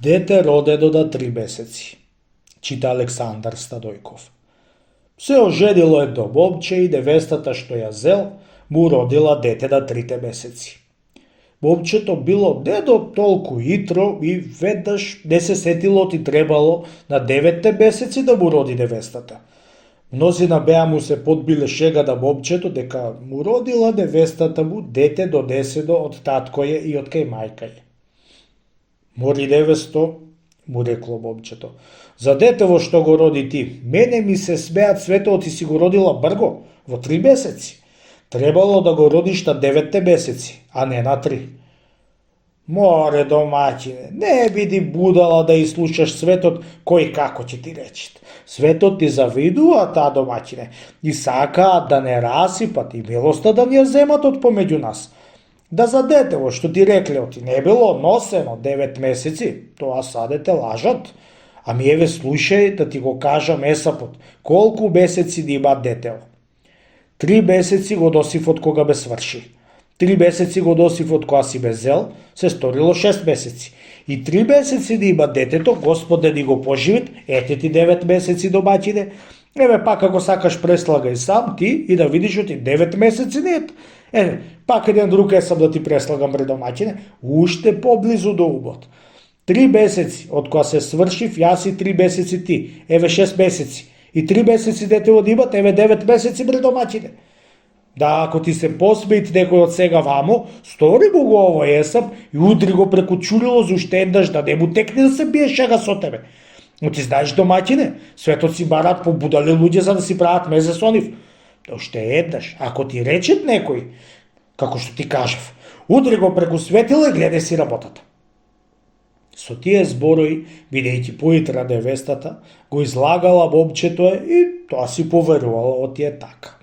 Дете родено на 3 месеци, чита Александар Стадојков. Се оженило едно момче и невестата што ја зел му родила дете на 3 месеци. Момчето било не до толку итро и веднаш не се сетило ти требало на 9 месеци да му роди невестата. Мнозина беа му се подбиле шега на момчето дека му родила невестата му дете донесено од таткоје и од кај мајкаје. Мори невесто, му рекло момчето, за детево што го роди ти, мене ми се смеат светот ти си го родила брго, во 3 месеци. Требало да го родиш на 9 месеци, а не на 3. Море, домаќине, не биди будала да изслушаш светот кој како ќе ти речет. Светот ти завидува, таа домаќине, и сакаат да не расипат и милоста да ни ја земат од помеѓу нас. Да за детево што ти рекле ти не било носено 9 месеци, тоа саде те лажат. Ами еве слушај да ти го кажам есапот, колку месеци да има детево. 3 месеци го носив од кога бе сврши. 3 месеци го носив од кога си бе зел, се сторило 6 месеци. И 3 месеци да има детето, Господе ни го поживит, ете ти 9 месеци домаќине. Еве пак ако сакаш преслагај сам ти и да видиш оти 9 месеци не ет. Еве, пак еден друг сам да ти преслагам бре домаќине, уште поблизу до убот. 3 месеци од кога се свршив, јас и 3 месеци ти, еве 6 месеци. И 3 месеци детево да имат, еве 9 месеци бре домаќине. Да, ако ти се посмеит некој од сега вамо, стори му го ово есап и удри го преку чулило за уште еднаш да не му текне да се бие шега со тебе. Но ти знаеш домаќине, светот си барат побудали луѓе за да си прават мезе со нив. Уште еднаш, ако ти речет некој, како што ти кажав, удри го преку светило и гледај си работата. Со тие зборои, бидејќи поитра невестата, го излагала момчето и тоа си поверувала од тие така.